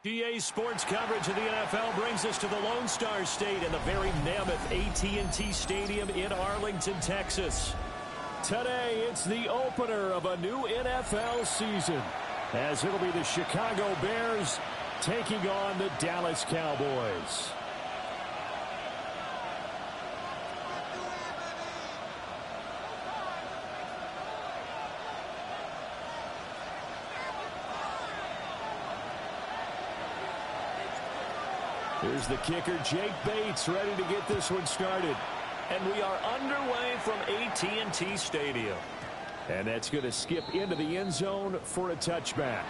GA Sports coverage of the NFL brings us to the Lone Star State and the very mammoth AT&T Stadium in Arlington, Texas. Today, it's the opener of a new NFL season, as it'll be the Chicago Bears taking on the Dallas Cowboys. Here's the kicker, Jake Bates, ready to get this one started. And we are underway from AT&T Stadium. And that's going to skip into the end zone for a touchback.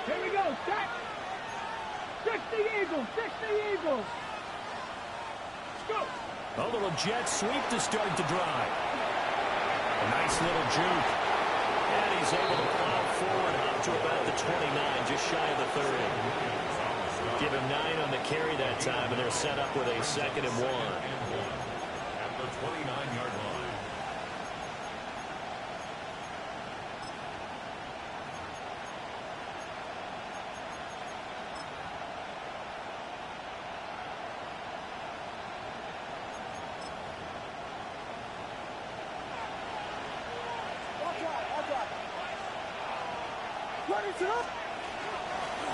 Here we go, set! 60 Eagles, 60 Eagles! Go! A little jet sweep to start the drive. A nice little juke. And he's able to plow forward up to about the 29, just shy of the 30. Give him 9 on the carry that time, and they're set up with a 2nd and 1. At the 29-yard line.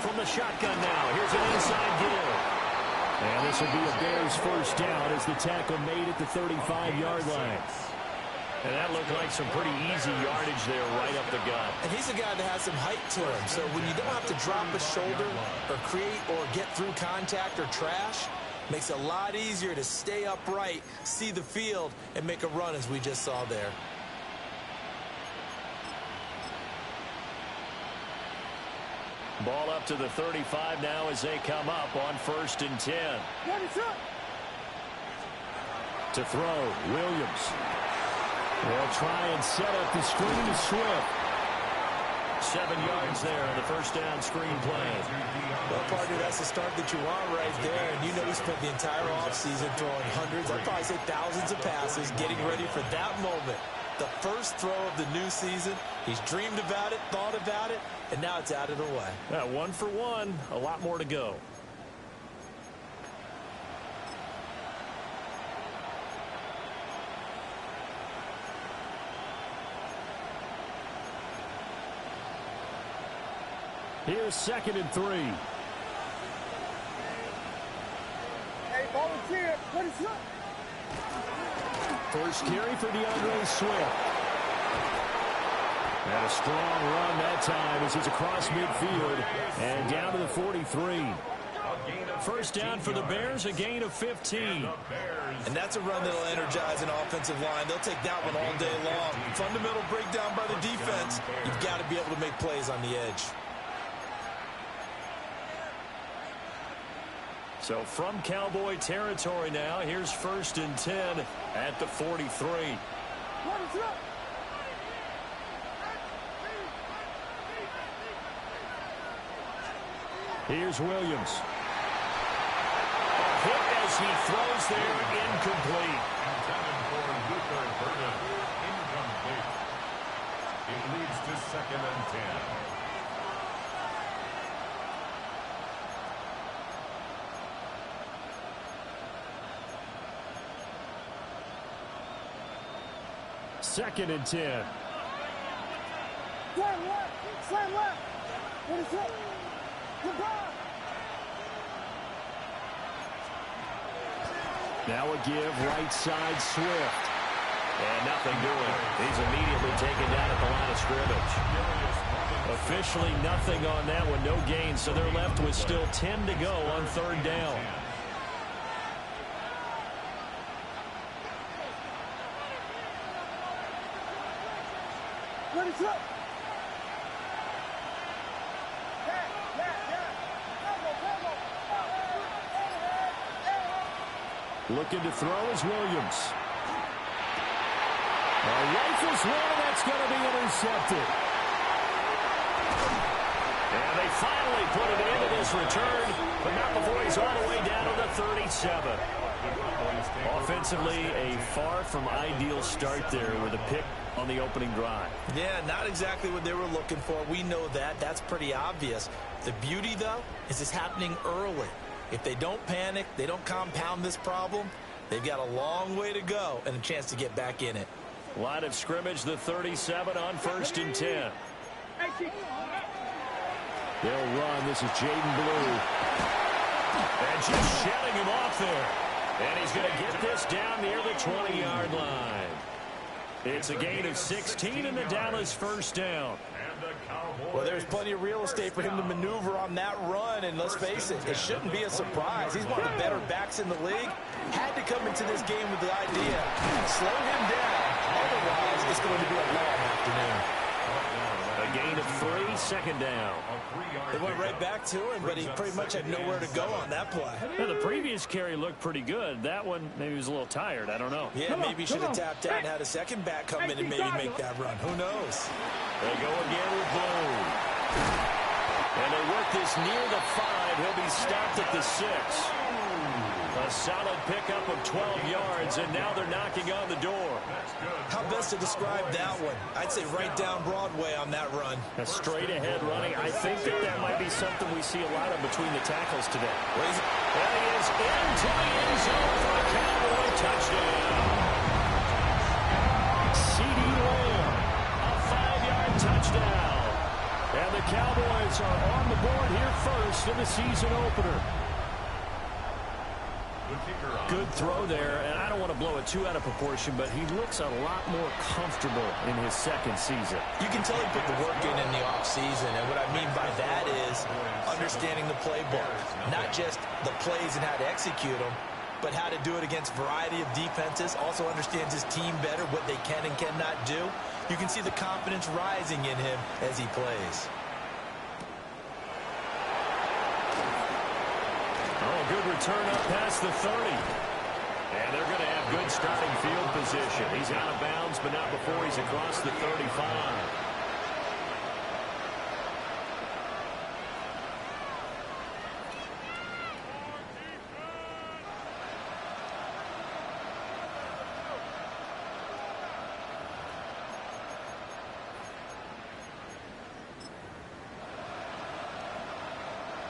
From the shotgun now, here's an inside give. And this will be a Bears first down as the tackle made at the 35-yard line. And that looked like some pretty easy yardage there right up the gut. And he's a guy that has some height to him, so when you don't have to drop a shoulder or create or get through contact or trash, makes it a lot easier to stay upright, see the field, and make a run as we just saw there. Ball up to the 35 now as they come up on 1st and 10. To throw, Williams. They'll try and set up the screen to Swift. 7 yards there on the first down screen play. Well, partner, that's the start that you want right there. And you know he spent the entire offseason throwing hundreds, I'd probably say thousands of passes, getting ready for that moment. The first throw of the new season. He's dreamed about it, thought about it, and now it's out of the way. 1 for 1, a lot more to go. Here's 2nd and 3. Hey, volunteer, what is up? First carry for DeAndre Swift. And a strong run that time as he's across midfield and down to the 43. First down for the Bears, a gain of 15. And that's a run that'll energize an offensive line. They'll take that one all day long. Fundamental breakdown by the defense. You've got to be able to make plays on the edge. So from Cowboy territory now, here's 1st and 10 at the 43. Here's Williams. A hit as he throws there, incomplete. Incomplete. It leads to 2nd and 10. Second and 10. Slam left, slam left. What is it? Goodbye. Now a give, right side, Swift. And nothing doing. He's immediately taken down at the line of scrimmage. Officially nothing on that one, no gain. So they're left with still 10 to go on 3rd down. What is up? Looking to throw is Williams. Rifles one, that's going to be intercepted. And they finally put it into this return, but not before he's all the way down to the 37. Offensively, a far from ideal start there with a pick on the opening drive. Yeah, not exactly what they were looking for. We know that. That's pretty obvious. The beauty, though, is it's happening early. If they don't panic, they don't compound this problem, they've got a long way to go and a chance to get back in it. Line of scrimmage, the 37 on 1st and 10. They'll run. This is Jaden Blue. And just shedding him off there. And he's going to get this down near the 20-yard line. It's a gain of 16 and the Dallas first down. Well, there's plenty of real estate for him to maneuver on that run, and let's face it, it shouldn't be a surprise. He's one of the better backs in the league. Had to come into this game with the idea, slow him down, otherwise it's going to be a long afternoon. A gain of 3, second down. They went right back to him, but he pretty much had nowhere to go on that play. Now, the previous carry looked pretty good. That one, maybe he was a little tired. I don't know. Yeah, maybe he should have tapped out and had a second back come in and maybe make that run. Who knows? They go again with Blue. And they work this near the 5. He'll be stopped at the 6. A solid pickup of 12 yards, and now they're knocking on the door. How best to describe that one? I'd say right down Broadway on that run. A straight-ahead running. I think that might be something we see a lot of between the tackles today. And he is into the end zone for a Cowboy touchdown. C.D. Lamb, a 5-yard touchdown. And the Cowboys are on the board here first in the season opener. Good throw there, and I don't want to blow it too out of proportion, but he looks a lot more comfortable in his second season. You can tell he put the work in the offseason, and what I mean by that is understanding the playbook. Not just the plays and how to execute them, but how to do it against a variety of defenses. Also understands his team better, what they can and cannot do. You can see the confidence rising in him as he plays. Good return up past the 30. And they're going to have good starting field position. He's out of bounds, but not before he's across the 35.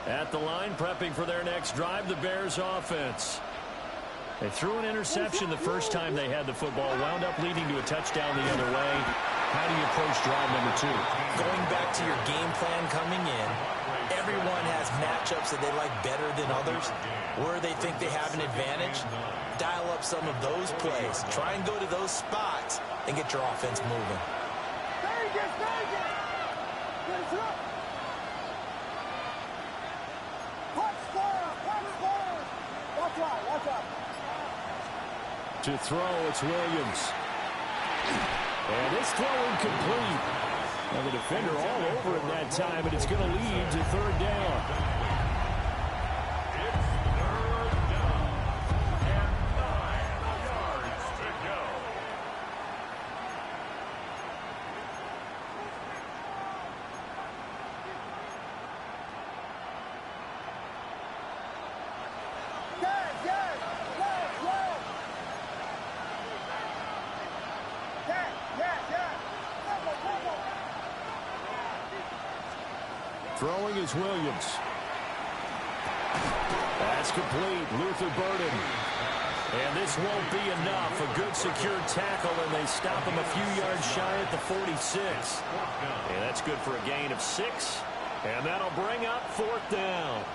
At the line, prepping for their next drive, the Bears offense. They threw an interception the first time they had the football, wound up leading to a touchdown the other way. How do you approach drive number 2? Going back to your game plan coming in, everyone has matchups that they like better than others. Where they think they have an advantage, dial up some of those plays. Try and go to those spots and get your offense moving. To throw, it's Williams. And this throw incomplete. Now the defender all over it that time, and it's going to lead to third down. It's third down and 9 yards to go. Throwing is Williams. That's complete. Luther Burden. And this won't be enough. A good secure tackle, and they stop him a few yards shy at the 46. And that's good for a gain of 6. And that'll bring up fourth down.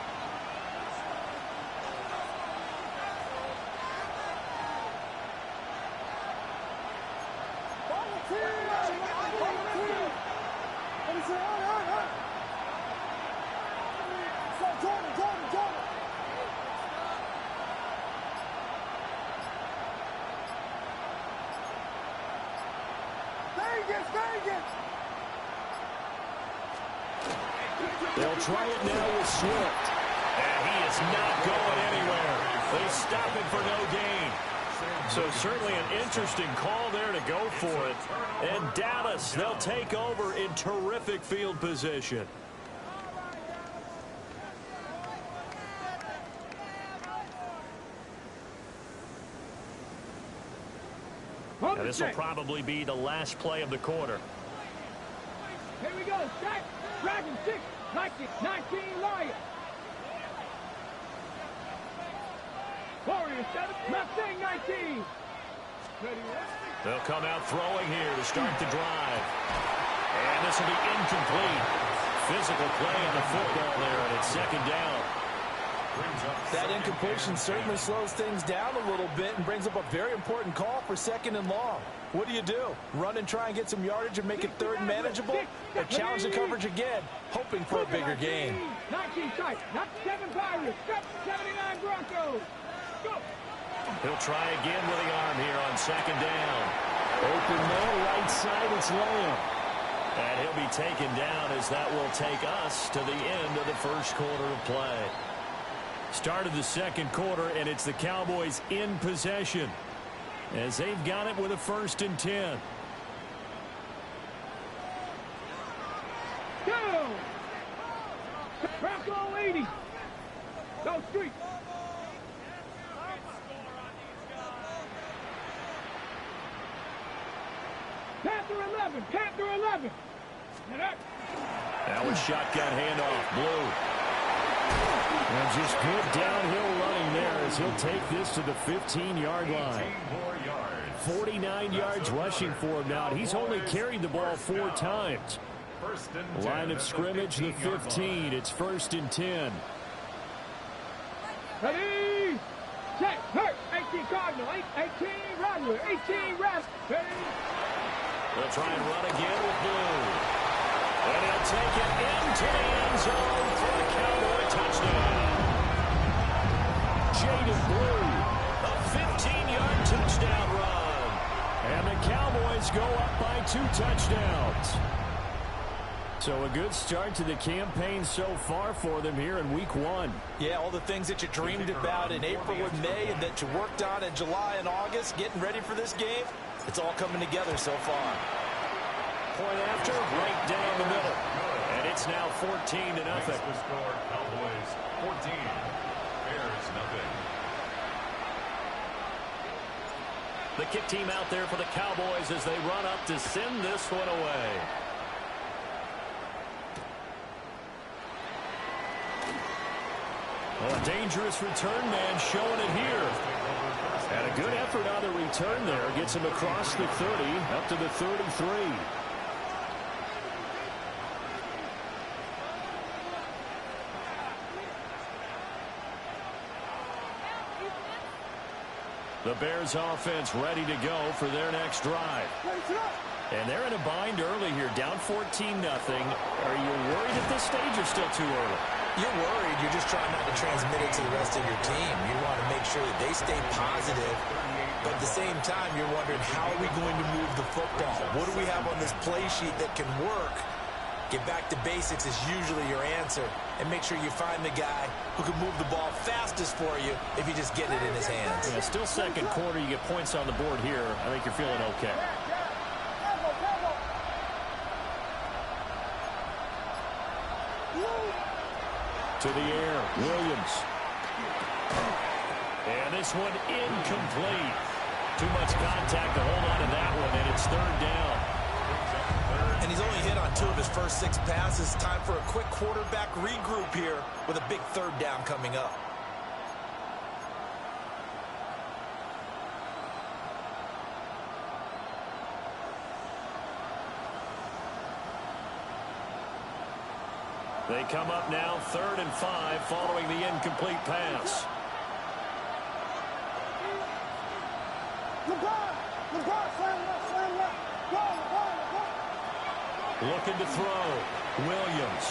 They'll try it now with Swift. And he is not going anywhere. They stop him for no gain. So certainly an interesting call there to go for it. And Dallas, they'll take over in terrific field position. Now this will probably be the last play of the quarter. Here we go. Set. Dragon 6. 19. Lion. Warrior 7. Mustang 19. They'll come out throwing here to start the drive. And this will be incomplete. Physical play on the football there, and it's second down. That incompletion certainly slows things down a little bit and brings up a very important call for second and long. What do? Run and try and get some yardage and make it third manageable? Or challenge the coverage again, hoping for a bigger gain? 19 tight, not 7 Pirates, 79 Broncos. Go. He'll try again with the arm here on second down. Open man, right side, it's Lamb. And he'll be taken down as that will take us to the end of the first quarter of play. Start of the second quarter, and it's the Cowboys in possession as they've got it with a 1st and 10. Go! Bronco 80. Go street. Panther 11. That was shotgun handoff. Blue. And just good downhill running there as he'll take this to the 15-yard line. 49 yards rushing for him now. He's only carried the ball 4 times. Line of scrimmage, the 15. It's 1st and 10. Ready? Check. Hurt. 18 Cardinal. 18 Rattler. 18 Rattler. They'll try and run again with Blue. And he'll take it into the end zone for the Cowboy touchdown. Jaden Blue, a 15-yard touchdown run. And the Cowboys go up by 2 touchdowns. So a good start to the campaign so far for them here in week 1. Yeah, all the things that you dreamed about in April and May and that you worked on in July and August, getting ready for this game, it's all coming together so far. Point after, right down the middle. And it's now 14-0. The score, Cowboys 14, Bears nothing. The kick team out there for the Cowboys as they run up to send this one away. Well, a dangerous return man showing it here. And a good effort on the return there. Gets him across the 30, up to the 33. The Bears offense ready to go for their next drive. And they're in a bind early here, down 14-0. Are you worried at this stage or still too early? You're worried. You're just trying not to transmit it to the rest of your team. You want to make sure that they stay positive. But at the same time, you're wondering, how are we going to move the football? What do we have on this play sheet that can work? Get back to basics is usually your answer. And make sure you find the guy who can move the ball fastest for you if you just get it in his hands. Yeah, still second quarter. You get points on the board here. I think you're feeling okay. To the air, Williams. And this one incomplete. Too much contact to hold on to that one, and it's 3rd down. And he's only hit on 2 of his first 6 passes. Time for a quick quarterback regroup here with a big 3rd down coming up. They come up now 3rd and 5 following the incomplete pass. Looking to throw. Williams.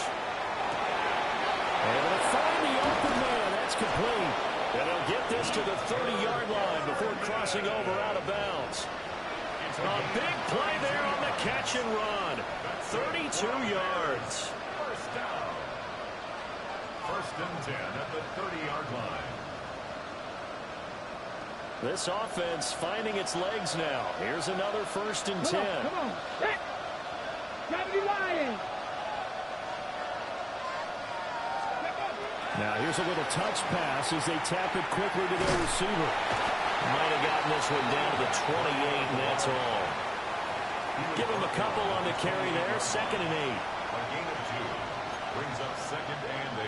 Able to find the open man. That's complete. And he'll get this to the 30-yard line before crossing over out of bounds. A big play there on the catch and run. 32 yards. First down. 1st and 10 at the 30-yard line. This offense finding its legs now. Here's another 1st and 10. Come on. Lion. Now here's a little touch pass as they tap it quickly to their receiver. Might have gotten this one down to the 28, and that's all. Give him a couple on the carry there. 2nd and 8. A gain of 2 brings up 2nd and 8.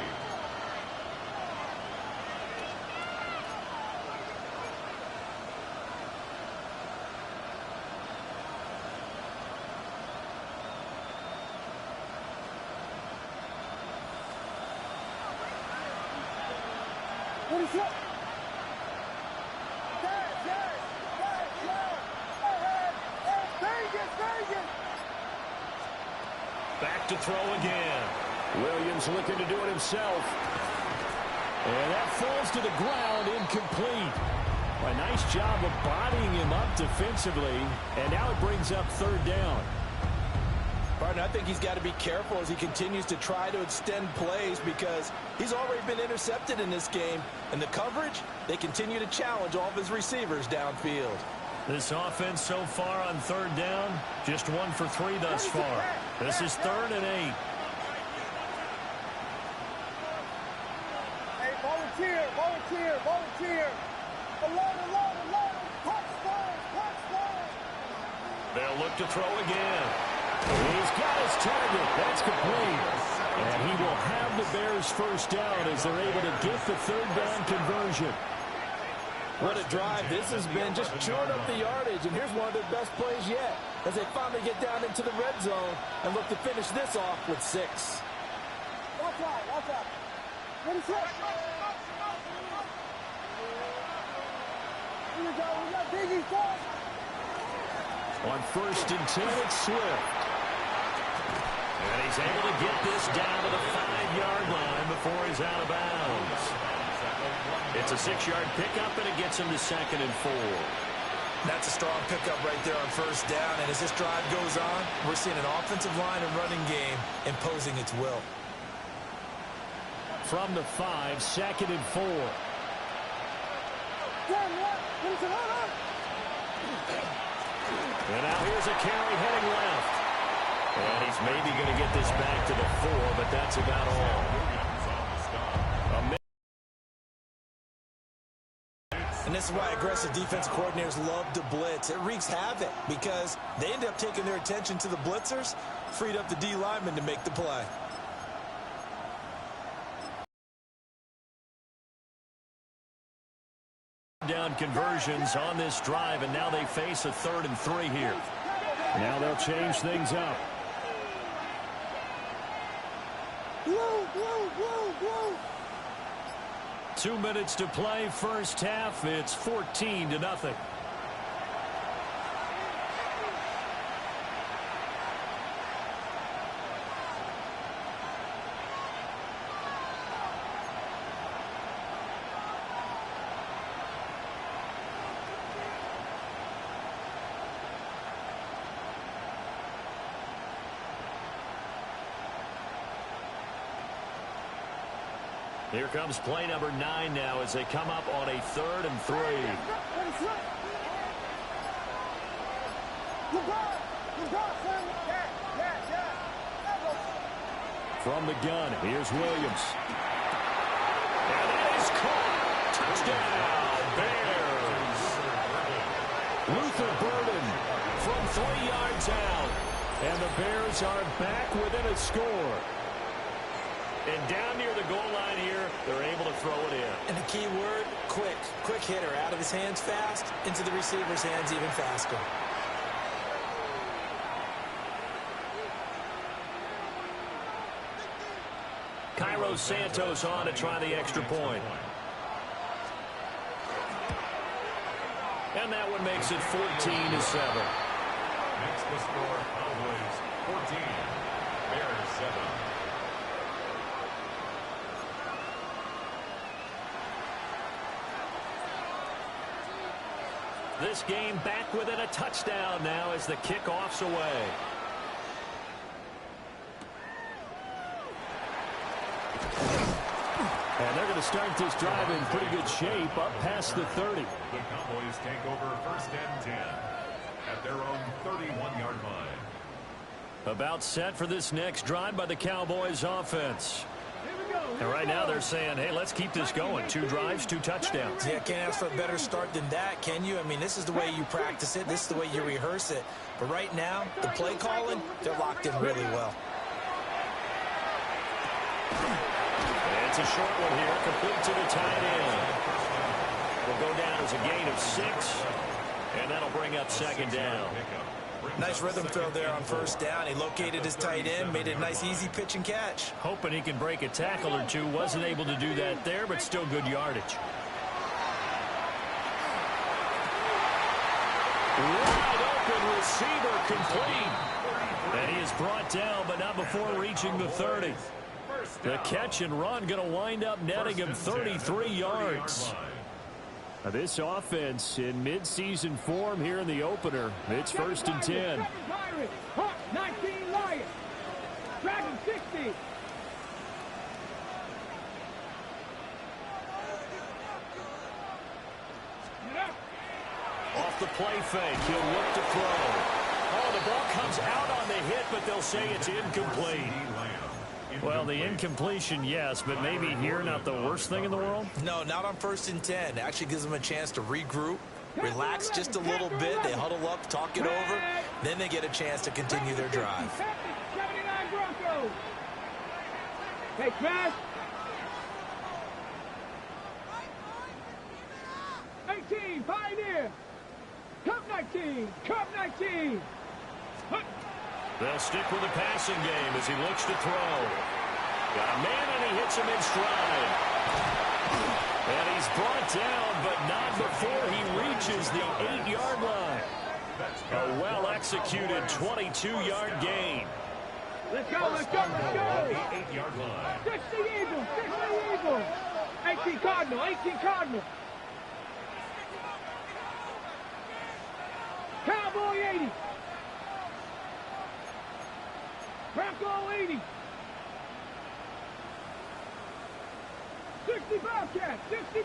What is it? Back to throw again. Williams looking to do it himself. And that falls to the ground, incomplete. A nice job of bodying him up defensively. And now it brings up 3rd down. Partner, I think he's got to be careful as he continues to try to extend plays because he's already been intercepted in this game. And the coverage, they continue to challenge all of his receivers downfield. This offense so far on 3rd down, just 1 for 3 thus far. This is 3rd and 8. Hey, volunteer. Alone. Touchdown. They'll look to throw again. He's got his target. That's complete. And he will have the Bears 1st down as they're able to get the 3rd down conversion. What a drive this has been, just chewing up the yardage. And here's one of their best plays yet as they finally get down into the red zone and look to finish this off with 6. Watch out. What is it? Here we go. We got Biggie first. On 1st and 10, it's Swift. And he's able to get this down to the 5-yard line before he's out of bounds. It's a 6-yard pickup, and it gets him to 2nd and 4. That's a strong pickup right there on 1st down. And as this drive goes on, we're seeing an offensive line and running game imposing its will. From the 5, 2nd and 4. And now here's a carry heading left. And he's maybe going to get this back to the 4, but that's about all. And this is why aggressive defensive coordinators love to blitz. It wreaks havoc because they end up taking their attention to the blitzers, freed up the D lineman to make the play. Down conversions on this drive, and now they face a 3rd and 3 here. Now they'll change things up. Whoa. 2 minutes to play, 1st half. It's 14-0. Here comes play number 9 now as they come up on a 3rd and 3. From the gun, here's Williams. And that is caught. Touchdown, Bears. Luther Burden from 3 yards out. And the Bears are back within a score. And down near the goal line here, they're able to throw it in. And the key word, quick. Quick hitter. Out of his hands fast, into the receiver's hands even faster. Cairo Santos on to try the extra point. And that one makes it 14-7. Makes the score Cowboys 14, Bears 7. This game back within a touchdown now as the kickoff's away. And they're going to start this drive in pretty good shape up past the 30. The Cowboys take over 1st and 10 at their own 31-yard line. About set for this next drive by the Cowboys offense. Here we And right now they're saying, hey, let's keep this going. 2 drives, 2 touchdowns. Yeah, can't ask for a better start than that, can you? I mean, this is the way you practice it. This is the way you rehearse it. But right now, the play calling, they're locked in really well. It's a short one here, complete to the tight end. Will go down as a gain of 6, and that'll bring up 2nd down. Nice rhythm throw there on 1st down. He located his tight end, made it a nice, easy pitch and catch. Hoping he can break a tackle or 2. Wasn't able to do that there, but still good yardage. Wide open receiver complete. And he is brought down, but not before reaching the 30. The catch and run going to wind up netting him 33 yards. Now this offense in midseason form here in the opener. It's 1st and 10. 19 Lions. Dragon 60. Off the play fake, he'll look to throw. Oh, the ball comes out on the hit, but they'll say it's incomplete. Well, the incompletion, yes, but maybe here not the worst thing in the world? No, not on 1st and 10. Actually gives them a chance to regroup, relax just a little bit. They huddle up, talk it over. Then they get a chance to continue their drive. 79 Broncos. Hey, Trash. 18, Pioneer. Cup 19. Cup 19. They'll stick with the passing game as he looks to throw. Got a man, and he hits him in stride. And he's brought down, but not before he reaches the 8-yard line. A well-executed 22-yard gain. Let's go, let's go, let's go. 8-yard line. 60 Eagles, 60 Eagles. 18 Cardinal, 18 Cardinal. Cowboy 80. Bronco 80. 60 Bobcat, 60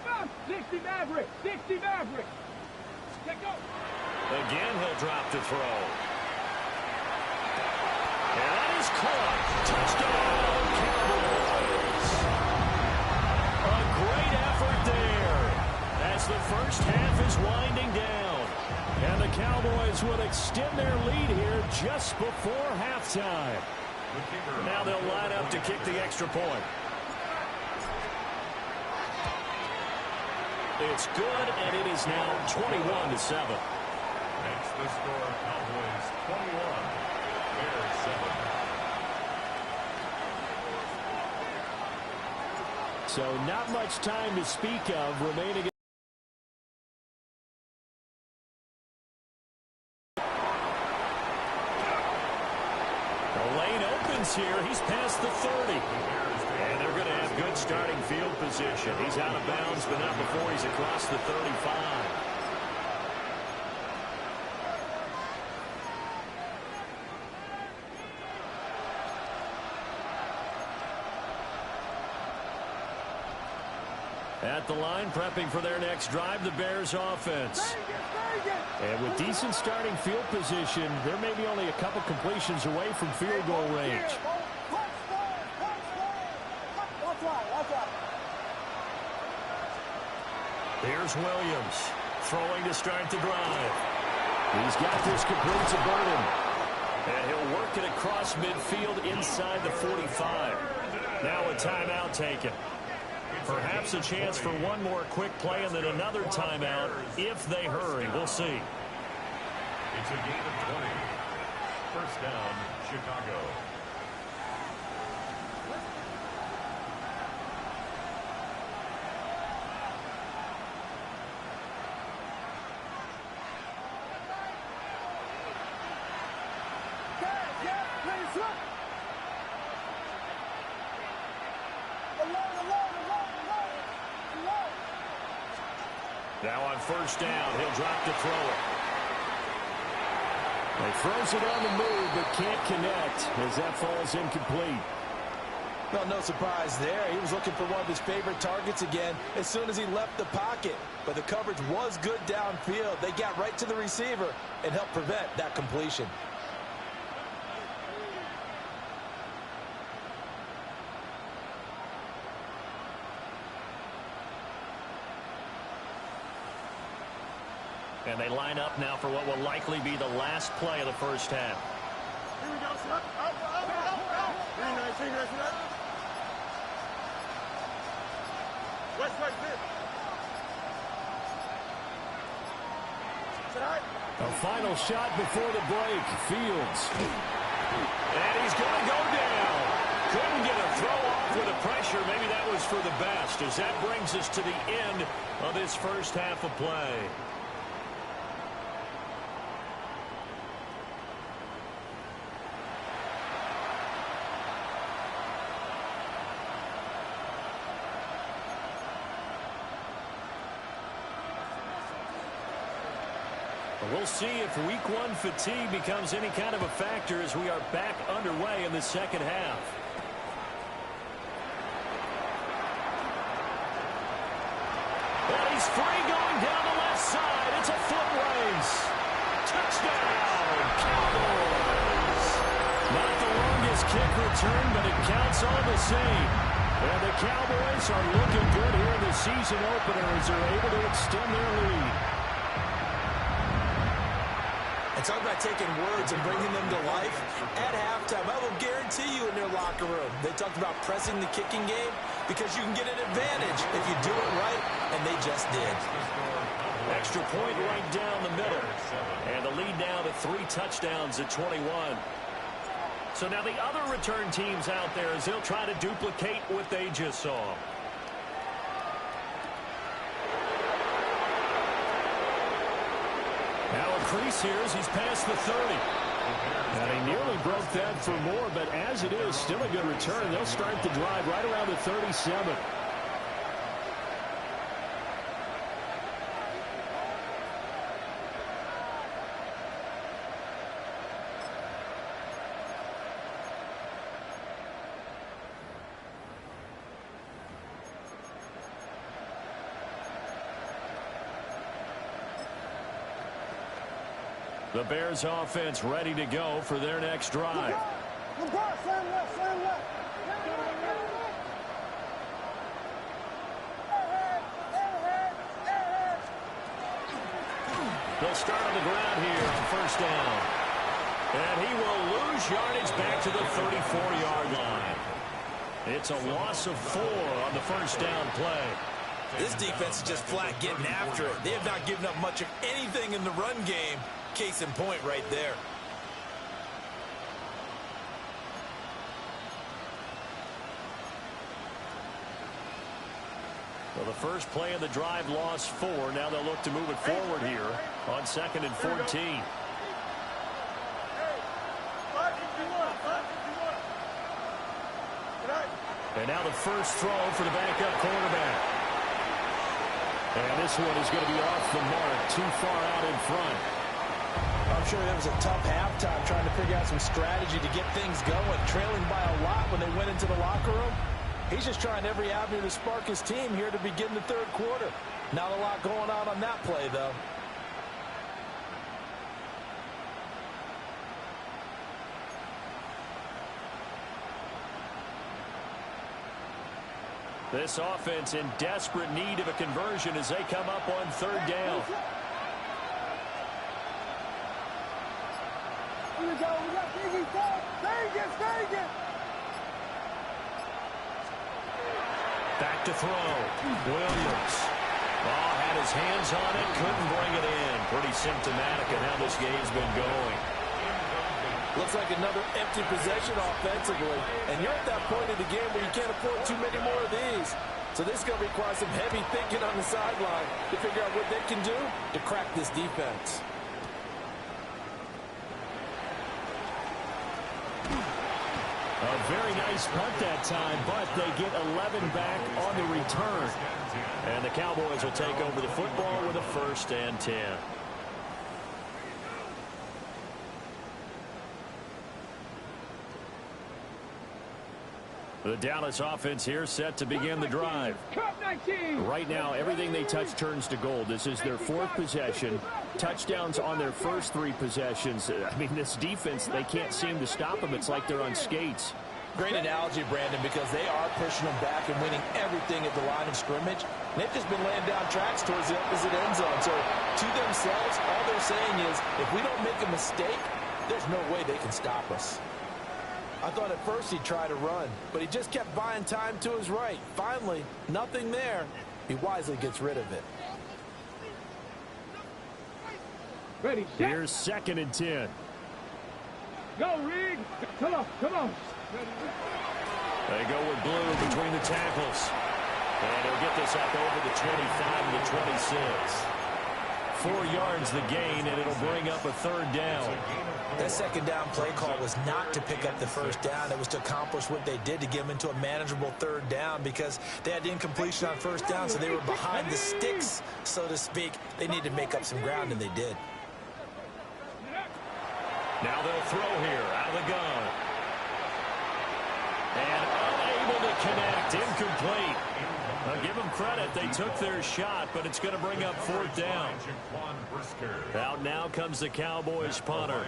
Maverick, 60 Maverick. Let go. Again, he'll drop to throw. And that is caught. Touchdown, Cowboys. A great effort there as the first half is winding down. And the Cowboys will extend their lead here just before halftime. Now they'll line up to kick the extra point. It's good, and it is now 21-7. Makes the score Cowboys 21, Bears 7. So not much time to speak of remaining. The lane opens here. He's past the 30. And they're going to have good starting field position. He's out of bounds, but not before he's across the 35. At the line, prepping for their next drive, the Bears offense. And with decent starting field position, they're maybe only a couple completions away from field goal range. Here's Williams, throwing to start the drive. He's got this complete to Burden. And he'll work it across midfield inside the 45. Now a timeout taken. Perhaps a chance for one more quick play and then another timeout if they hurry. We'll see. It's a gain of 20. First down, Chicago. Now on first down, he'll drop to throw it. He throws it on the move, but can't connect as that falls incomplete. Well, no surprise there. He was looking for one of his favorite targets again as soon as he left the pocket. But the coverage was good downfield. They got right to the receiver and helped prevent that completion. And they line up now for what will likely be the last play of the first half. Here we go, up. Very nice, very nice. West, A final shot before the break. Fields. And he's going to go down. Couldn't get a throw off with the pressure. Maybe that was for the best, as that brings us to the end of this first half of play. We'll see if Week 1 fatigue becomes any kind of a factor as we are back underway in the second half. And he's free going down the left side. It's a foot race. Touchdown, Cowboys. Not the longest kick return, but it counts all the same. And the Cowboys are looking good here in the season opener as they're able to extend their lead. And talk about taking words and bringing them to life. At halftime, I will guarantee you in their locker room, they talked about pressing the kicking game because you can get an advantage if you do it right, and they just did. Extra point right down the middle. And the lead now to 3 touchdowns at 21. So now the other return teams out there as they'll try to duplicate what they just saw. Now a crease here as he's past the 30. And he nearly broke that for more, but as it is, still a good return. They'll start the drive right around the 37. The Bears offense ready to go for their next drive. They'll start on the ground here on first down. And he will lose yardage back to the 34-yard line. It's a loss of 4 on the first down play. This defense is just flat getting after it. They have not given up much of anything in the run game. Case in point right there. Well, the first play of the drive lost 4. Now they'll look to move it forward here on 2nd and 14. And now the first throw for the backup quarterback. And this one is going to be off the mark, too far out in front. I'm sure that was a tough halftime trying to figure out some strategy to get things going. Trailing by a lot when they went into the locker room. He's just trying every avenue to spark his team here to begin the third quarter. Not a lot going on that play, though. This offense in desperate need of a conversion as they come up on 3rd down. Here we go. We got Diggy. Vegas. Back to throw. Williams. Oh, had his hands on it. Couldn't bring it in. Pretty symptomatic of how this game's been going. Looks like another empty possession offensively. And you're at that point in the game where you can't afford too many more of these. So this is going to require some heavy thinking on the sideline to figure out what they can do to crack this defense. A very nice punt that time, but they get 11 back on the return. And the Cowboys will take over the football with a 1st and 10. The Dallas offense here set to begin the drive. Right now, everything they touch turns to gold. This is their 4th possession. Touchdowns on their first 3 possessions. I mean, this defense, they can't seem to stop them. It's like they're on skates. Great analogy, Brandon, because they are pushing them back and winning everything at the line of scrimmage. And they've just been laying down tracks towards the opposite end zone. So to themselves, all they're saying is, if we don't make a mistake, there's no way they can stop us. I thought at first he'd try to run, but he just kept buying time to his right. Finally, nothing there. He wisely gets rid of it. Ready, set. Here's 2nd and 10. Go, Reed. Come on, come on. They go with blue between the tackles. And he'll get this up over the 25 to the 26. 4 yards the gain, and it'll bring up a 3rd down. That 2nd down play call was not to pick up the 1st down. It was to accomplish what they did to get them into a manageable 3rd down because they had incompletion on 1st down, so they were behind the sticks, so to speak. They needed to make up some ground, and they did. Now they'll throw here out of the gun. And unable to connect. Incomplete. I'll give them credit. They took their shot, but it's going to bring up 4th down. Out now comes the Cowboys punter.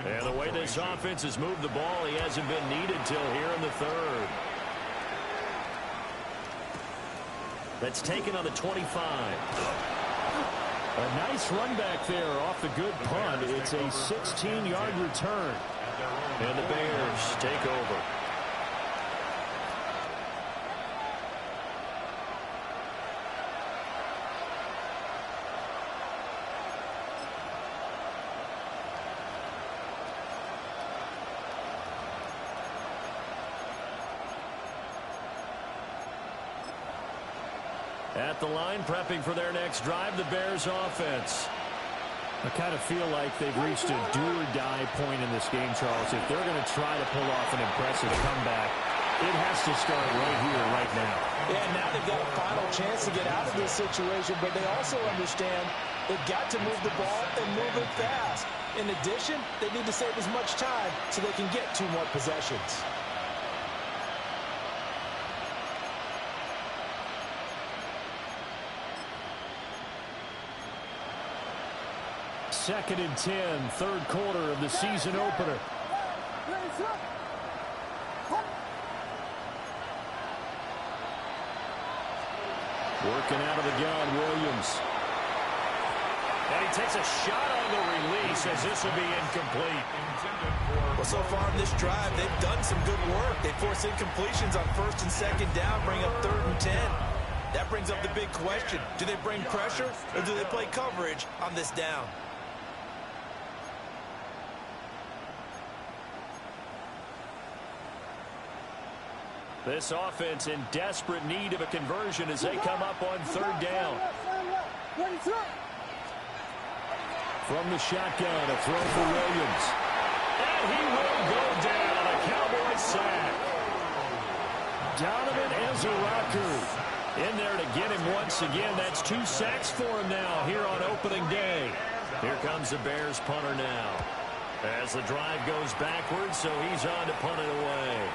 And the way this offense has moved the ball, he hasn't been needed till here in the 3rd. That's taken on the 25. A nice run back there off the good punt. It's a 16-yard return. And the Bears take over. At the line, prepping for their next drive, the Bears offense. I kind of feel like they've reached a do-or-die point in this game, Charles. If they're going to try to pull off an impressive comeback, it has to start right here, right now. Yeah, now they've got a final chance to get out of this situation, but they also understand they've got to move the ball and move it fast. In addition, they need to save as much time so they can get 2 more possessions. 2nd and 10, 3rd quarter of the season opener. Working out of the gun, Williams. And he takes a shot on the release as this will be incomplete. Well, so far in this drive, they've done some good work. They force incompletions on 1st and 2nd down, bring up 3rd and 10. That brings up the big question. Do they bring pressure or do they play coverage on this down? This offense in desperate need of a conversion as they come up on 3rd down. From the shotgun, a throw for Williams. And he will go down. A Cowboys sack. Donovan Ezeraku in there to get him once again. That's 2 sacks for him now here on opening day. Here comes the Bears punter now. As the drive goes backwards, so he's on to punt it away.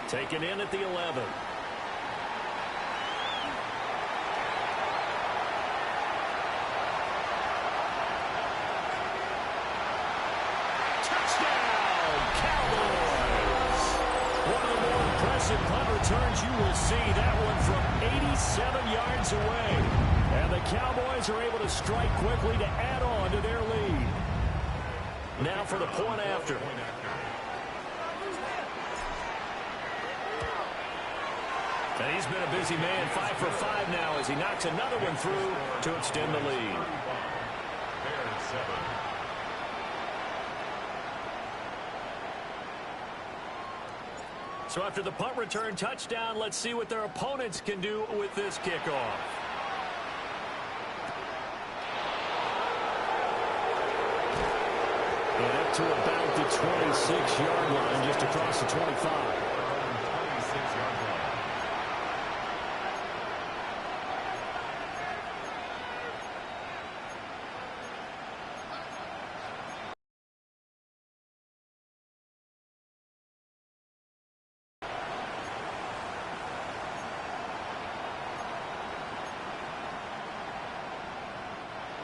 Taken in at the 11. Touchdown, Cowboys! One of the more impressive punt returns you will see. That one from 87 yards away. And the Cowboys are able to strike quickly to add on to their lead. Now for the point after. And he's been a busy man, 5 for 5 now as he knocks another one through to extend the lead. So after the punt return touchdown, let's see what their opponents can do with this kickoff. And up to about the 26-yard line, just across the 25.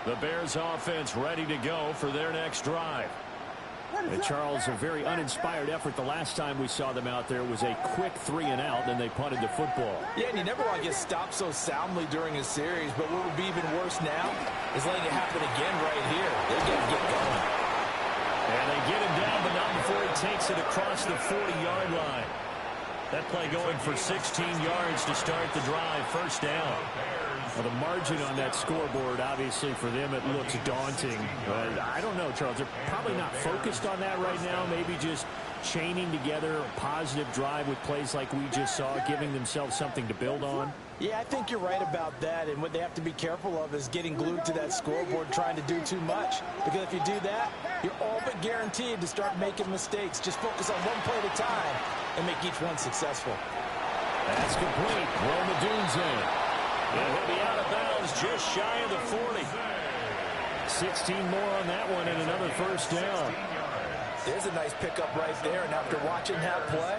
The Bears offense ready to go for their next drive. And Charles, a very uninspired effort the last time we saw them out there was a quick 3-and-out, and they punted the football. Yeah, and you never want to get stopped so soundly during a series, but what would be even worse now is letting it happen again right here. They got to get going. And they get him down, but not before he takes it across the 40-yard line. That play going for 16 yards to start the drive. First down. Well, the margin on that scoreboard, obviously, for them, it looks daunting. But I don't know, Charles. They're probably not focused on that right now. Maybe just chaining together a positive drive with plays like we just saw, giving themselves something to build on. Yeah, I think you're right about that. And what they have to be careful of is getting glued to that scoreboard trying to do too much. Because if you do that, you're all but guaranteed to start making mistakes. Just focus on one play at a time and make each one successful. That's complete. Roll the dunes in. And he'll be out of bounds just shy of the 40. 16 more on that one and another first down. There's a nice pickup right there. And after watching that play,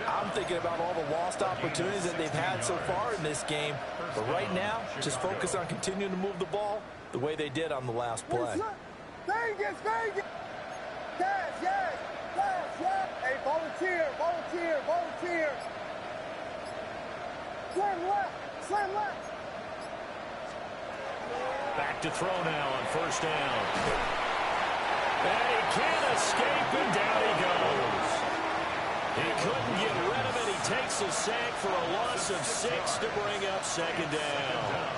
I'm thinking about all the lost opportunities that they've had so far in this game. But right now, just focus on continuing to move the ball the way they did on the last play. Vegas, Vegas. Yes, yes, yes, yes. Hey, volunteer, volunteer, volunteer. Slam left, slam left. Back to throw now on first down. And he can't escape, and down he goes. He couldn't get rid of it. He takes a sack for a loss of 6 to bring up second down.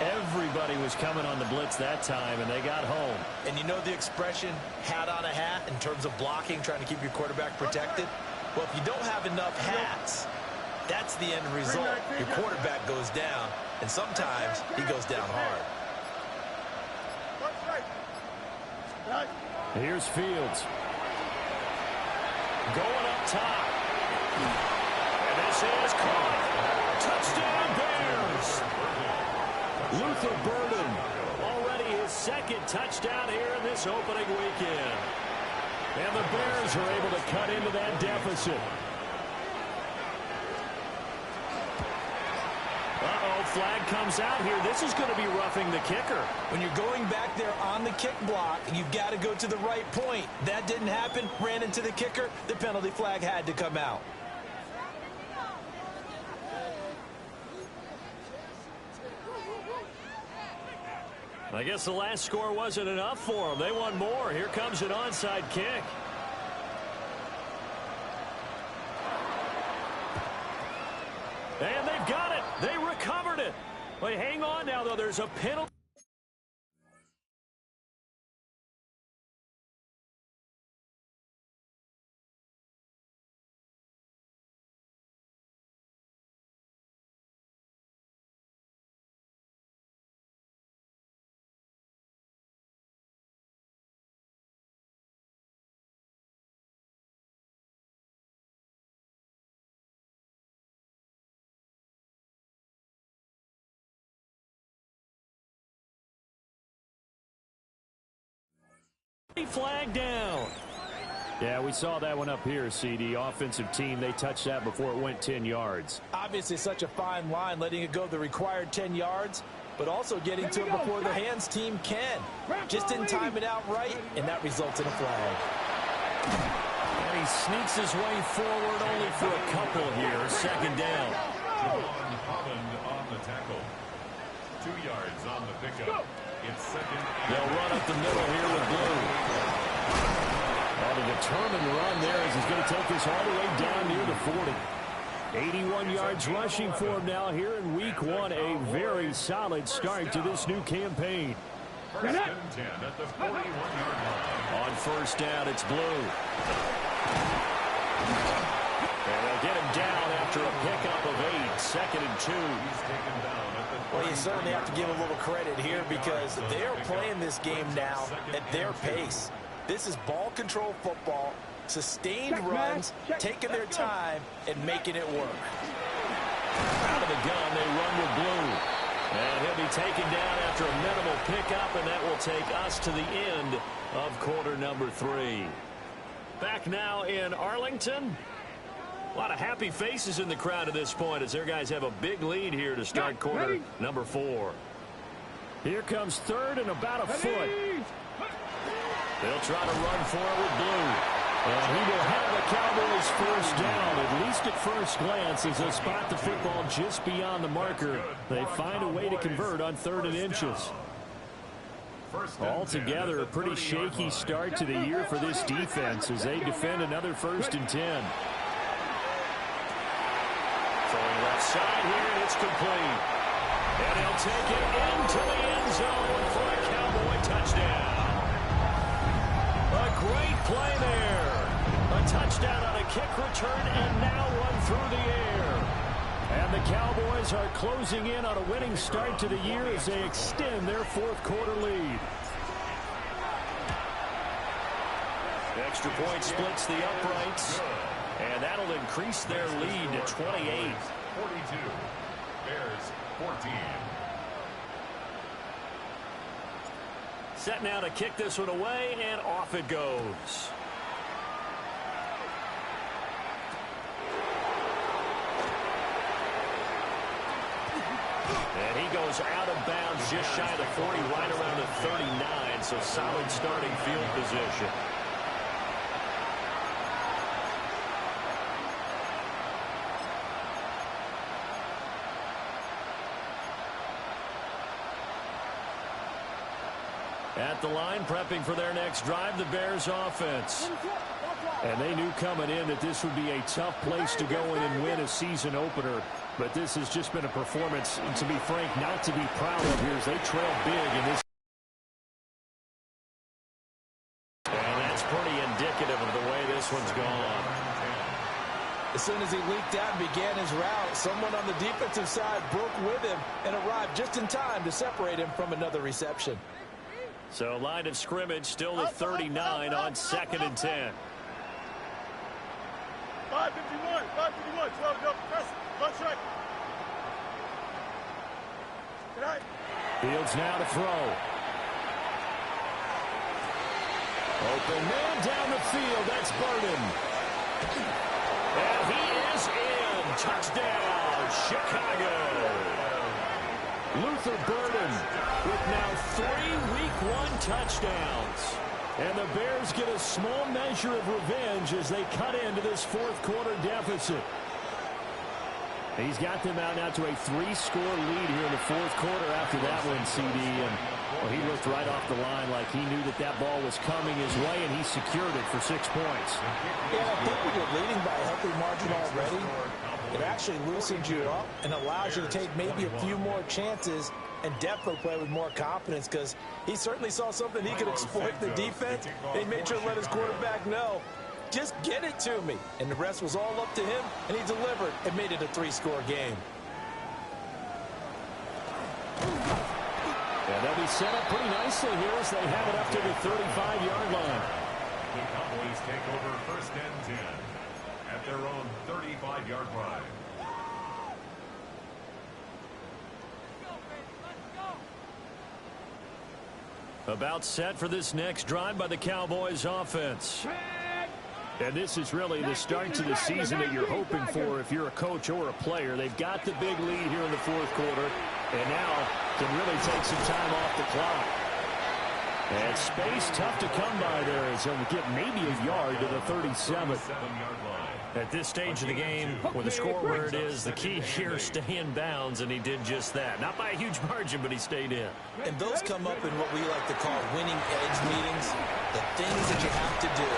Everybody was coming on the blitz that time, and they got home. And you know the expression, hat on a hat, in terms of blocking, trying to keep your quarterback protected? Well, if you don't have enough hats, that's the end result. Your quarterback goes down, and sometimes he goes down hard. Here's Fields. Going up top. And this is caught. Touchdown Bears. Luther Burden, already his second touchdown here in this opening weekend. And the Bears are able to cut into that deficit. Uh-oh, flag comes out here. This is going to be roughing the kicker. When you're going back there on the kick block, you've got to go to the right point. That didn't happen, ran into the kicker. The penalty flag had to come out. I guess the last score wasn't enough for them. They want more. Here comes an onside kick. And they've got it. They recovered it. But hang on now, though. There's a penalty. Flag down. Yeah, we saw that one up here, CD. Offensive team, they touched that before it went 10 yards. Obviously such a fine line, letting it go the required 10 yards, but also getting to it before the hands team can. Just didn't time it out right, and that results in a flag. And he sneaks his way forward only for a couple here. Second down. Holland on the tackle. 2 yards on the pickup. It's second. They'll run up the middle here with Blue. Well, the determined run there as he's going to take this all the way down near the 40. 81 yards rushing for him now here in week 1. A very solid start to this new campaign. First and 10 at the 41-yard line. On first down, it's Blue. And they'll get him down after a pickup of 8. Second and 2. He's taken down at the 40. Well, you certainly have to give a little credit here because they're playing this game now at their pace. This is ball control football, sustained runs, taking their time, and making it work. Out of the gun, they run with Blue. And he'll be taken down after a minimal pickup, and that will take us to the end of quarter number 3. Back now in Arlington. A lot of happy faces in the crowd at this point as their guys have a big lead here to start quarter number 4. Here comes third and about a foot. They'll try to run for it with Blue. And he will have a Cowboys first down, at least at first glance, as they spot the football just beyond the marker. They find a way to convert on 3rd and inches. Altogether, a pretty shaky start to the year for this defense as they defend another 1st and 10. Throwing left side here, and it's complete. And he'll take it into the end zone for a Cowboy touchdown. A great play there. A touchdown on a kick return, and now one through the air. And the Cowboys are closing in on a winning start to the year as they extend their 4th quarter lead. Extra point splits the uprights, and that'll increase their lead to 28. 42. Bears 14. Set now to kick this one away, and off it goes. And he goes out of bounds just shy of the 40, right around the 39, so solid starting field position. At the line, prepping for their next drive, the Bears offense. And they knew coming in that this would be a tough place to go in and win a season opener. But this has just been a performance, to be frank, not to be proud of here as they trail big in this. And that's pretty indicative of the way this one's gone. As soon as he leaked out and began his route, someone on the defensive side broke with him and arrived just in time to separate him from another reception. So line of scrimmage still the 39 on 2nd and 10. 551, 551, 12, go, press, left strike. Good night. Fields now to throw. Open man down the field, that's Burden. And he is in. Touchdown, Chicago. Luther Burden with now 3 Week 1 touchdowns. And the Bears get a small measure of revenge as they cut into this 4th quarter deficit. He's got them out now to a 3-score lead here in the 4th quarter after that one, CD. And well, he looked right off the line like he knew that that ball was coming his way, and he secured it for 6 points. Yeah, I think when you're leading by a healthy margin already, it actually loosens you up and allows you to take maybe a few more chances and definitely play with more confidence, because he certainly saw something he could exploit the defense, and he made sure to let his quarterback know, just get it to me. And the rest was all up to him, and he delivered and made it a 3-score game. And they'll be set up pretty nicely here as they have it up to the 35-yard line. The Cowboys take over 1st and 10 at their own 35-yard line. About set for this next drive by the Cowboys offense. And this is really the start to the season that you're hoping for if you're a coach or a player. They've got the big lead here in the 4th quarter, and now can really take some time off the clock. And space tough to come by there as they'll get maybe a yard to the 37th. At this stage of the game, with the score where it is, the key here is stay in bounds, and he did just that. Not by a huge margin, but he stayed in. And those come up in what we like to call winning edge meetings. The things that you have to do,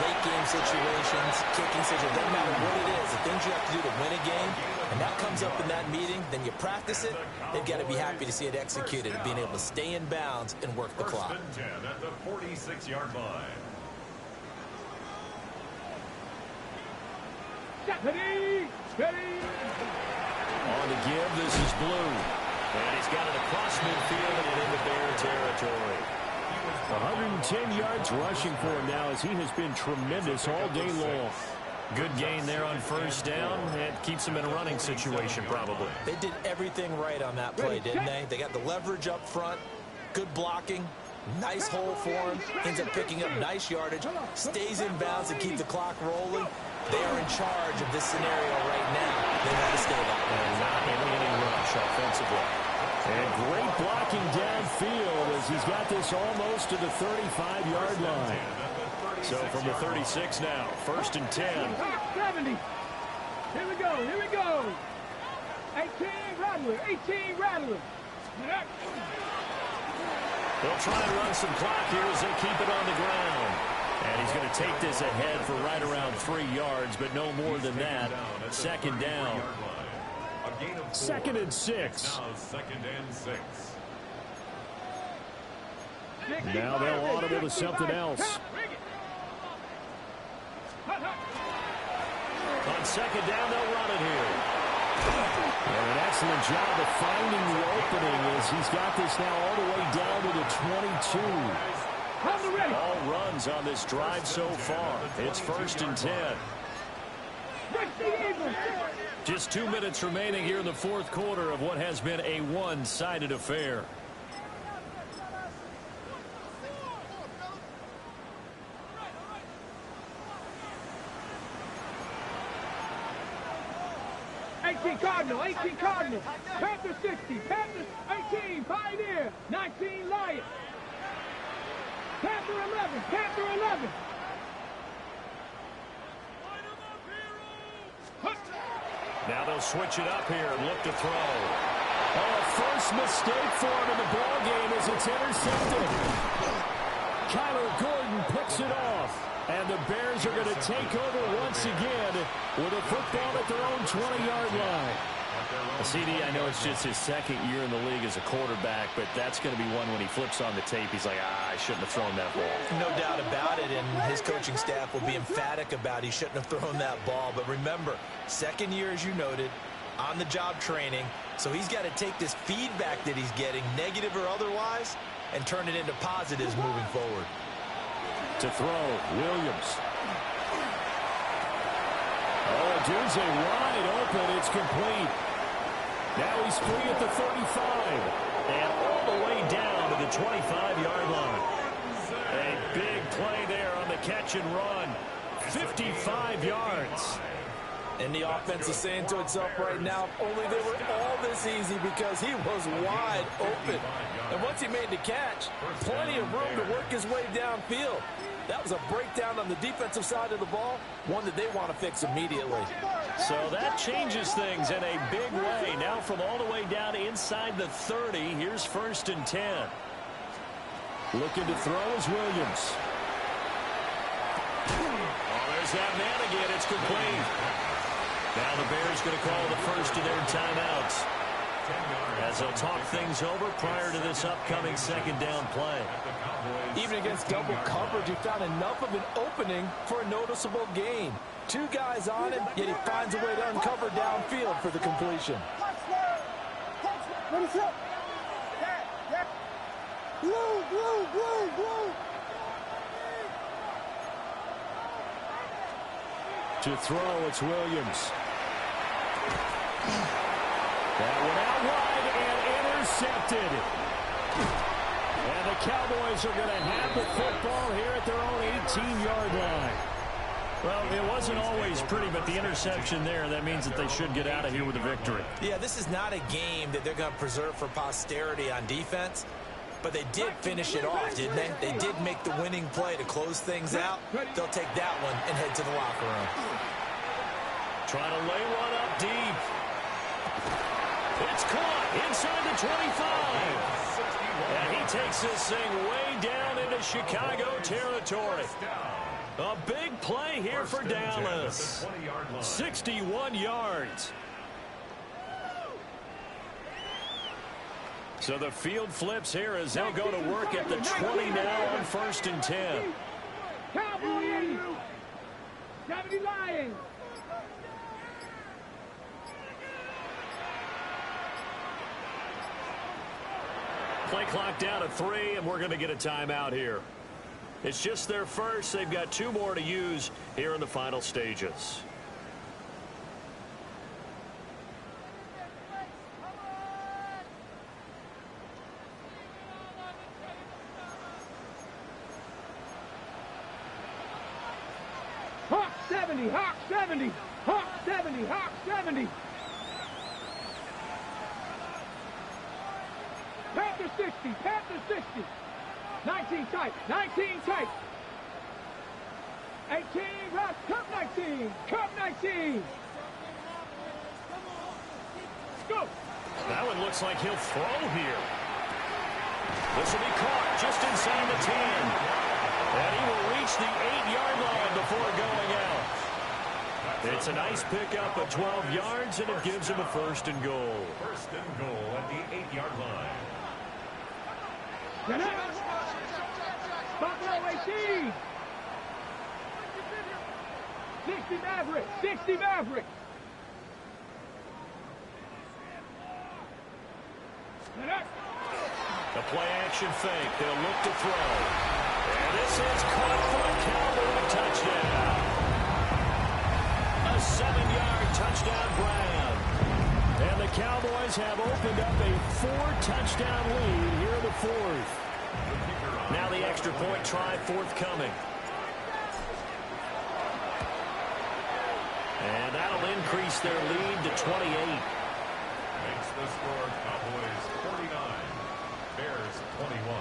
late game situations, kicking situations, doesn't matter what it is, the things you have to do to win a game, and that comes up in that meeting, then you practice it, they've got to be happy to see it executed, being able to stay in bounds and work the clock. 1st and 10 at the 46-yard line. Steady! Steady! On the give, this is Blue. And he's got it across midfield and into Bear territory. 110 yards rushing for him now as he has been tremendous all day long. Good gain there on 1st down. It keeps him in a running situation probably. They did everything right on that play, didn't they? They got the leverage up front, good blocking, nice hole for him, ends up picking up nice yardage, stays in bounds and keep the clock rolling. They are in charge of this scenario right now. They want to stay that way. And not in any rush offensively. And great blocking downfield as he's got this almost to the 35-yard line. So from the 36 now, 1st and 10. 70. Here we go. Here we go. 18 Rattler. 18 Rattler. They'll try and run some clock here as they keep it on the ground. And he's going to take this ahead for right around 3 yards, but no more than that. 2nd down. 2nd and 6. Now 2nd and 6. Now they'll audible to something else. On 2nd down, they'll run it here. And an excellent job of finding the opening as he's got this now all the way down to the 22. All runs on this drive so far. It's 1st and 10. Just 2 minutes remaining here in the 4th quarter of what has been a one-sided affair. Cardinal, 18 Cardinal, Panther 60, Panther 18, Pioneer, 19 Lion, Panther 11, Panther 11. Now they'll switch it up here and look to throw. Oh, first mistake for him in the ball game as it's intercepted. Kyler Gordon picks it off. And the Bears are going to take over once again with a football at their own 20-yard line. CD, I know it's just his 2nd year in the league as a quarterback, but that's going to be one when he flips on the tape. He's like, I shouldn't have thrown that ball. No doubt about it, and his coaching staff will be emphatic about he shouldn't have thrown that ball. But remember, 2nd year, as you noted, on-the-job training, so he's got to take this feedback that he's getting, negative or otherwise, and turn it into positives moving forward. To throw, Williams. Oh, Doozy wide open. It's complete. Now he's free at the 35. And all the way down to the 25-yard line. A big play there on the catch and run. 55 yards. And the offense is saying to itself right now, if only they were all this easy, because he was wide open. And once he made the catch, plenty of room to work his way downfield. That was a breakdown on the defensive side of the ball, one that they want to fix immediately. So that changes things in a big way. Now from all the way down inside the 30, here's 1st and 10. Looking to throw is Williams. Oh, there's that man again. It's complete. Now the Bears going to call the first of their timeouts as they'll talk things over prior to this upcoming 2nd down play. Even against double coverage, he found enough of an opening for a noticeable gain. 2 guys on him, yet he finds a way to uncover downfield for the completion. To throw, it's Williams. That one out wide and intercepted. And the Cowboys are going to have the football here at their own 18-yard line. Well, it wasn't always pretty, but the interception there, that means that they should get out of here with a victory. Yeah, this is not a game that they're going to preserve for posterity on defense, but they did finish it off, didn't they? They did make the winning play to close things out. They'll take that one and head to the locker room. Trying to lay one up deep. It's caught inside the 25. And he takes this thing way down into Chicago territory. A big play here for Dallas. 61 yards. So the field flips here as they'll go to work at the 20 now on 1st and 10. Cowboys! 70 Lions! Play clock down to 3, and we're going to get a timeout here. It's just their first. They've got 2 more to use here in the final stages. Hawk 70, Hawk 70, Hawk 70, Hawk 70. Panther 60, Panther 60. 19 tight, 19 tight. 18, rush, cup 19, cup 19. Go. That one looks like he'll throw here. This will be caught just inside the 10. And he will reach the 8-yard line before going out. It's a nice pickup at 12 yards, and it gives him a 1st and goal. 1st and goal at the 8-yard line. Buffalo 18. 60 Mavericks, 60 Mavericks. The play-action fake. They'll look to throw. And this is caught for a Cowboy touchdown. A 7-yard touchdown grab. And the Cowboys have opened up a 4-touchdown lead here in the 4th. Now the extra point try forthcoming. And that'll increase their lead to 28. Makes the score Cowboys 49, Bears 21.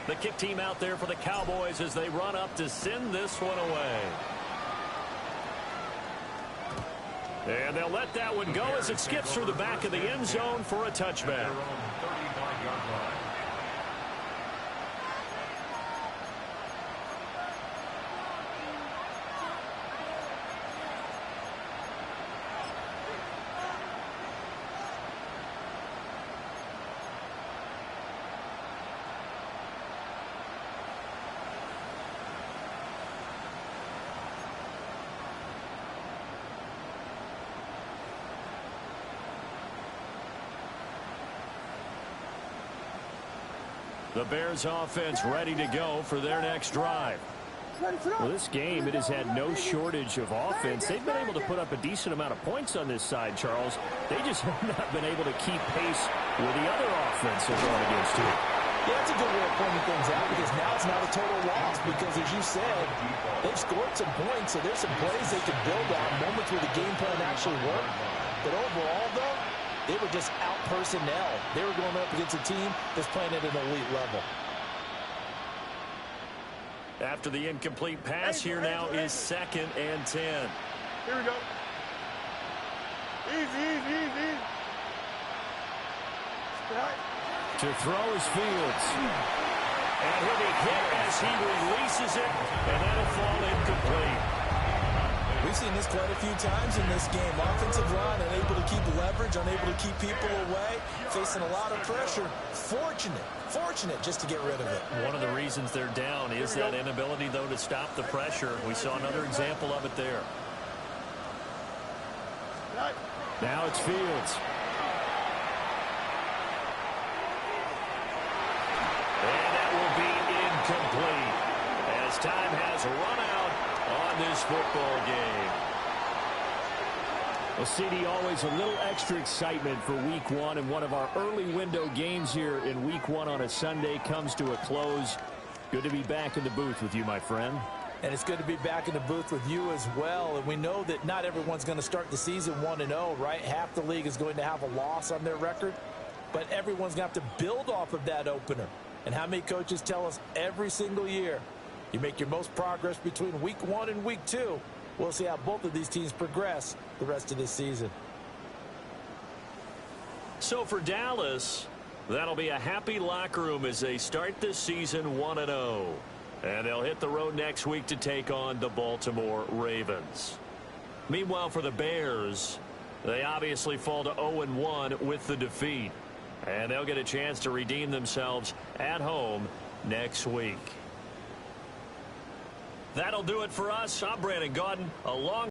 The kick team out there for the Cowboys as they run up to send this one away. And they'll let that one go as it skips through the back of the end zone for a touchback. Their own 35-yard line. The Bears offense ready to go for their next drive. Well, this game, it has had no shortage of offense. They've been able to put up a decent amount of points on this side, Charles. They just have not been able to keep pace with the other offense they're going against here. Yeah, that's a good way of pointing things out because now it's not a total loss because, as you said, they've scored some points, so there's some plays they can build on, moments where the game plan actually worked. But overall, though, they were just out personnel. They were going up against a team that's playing at an elite level. After the incomplete pass, here now is 2nd and 10. Here we go. Easy, easy, easy. Right. To throw is Fields. And he'll be hit as he releases it, and that'll fall incomplete. We've seen this quite a few times in this game. Offensive line unable to keep leverage, unable to keep people away, facing a lot of pressure. Fortunate just to get rid of it. One of the reasons they're down is that inability, though, to stop the pressure. We saw another example of it there. Right. Now it's Fields. And that will be incomplete as time has run out on this football game. Well, CD, always a little extra excitement for Week 1, and one of our early window games here in Week 1 on a Sunday comes to a close. Good to be back in the booth with you, my friend. And it's good to be back in the booth with you as well. And we know that not everyone's going to start the season 1-0, right? Half the league is going to have a loss on their record. But everyone's going to have to build off of that opener. And how many coaches tell us every single year, you make your most progress between Week 1 and Week 2. We'll see how both of these teams progress the rest of this season. So for Dallas, that'll be a happy locker room as they start this season 1-0. And they'll hit the road next week to take on the Baltimore Ravens. Meanwhile, for the Bears, they obviously fall to 0-1 with the defeat. And they'll get a chance to redeem themselves at home next week. That'll do it for us. I'm Brandon Gaudin, along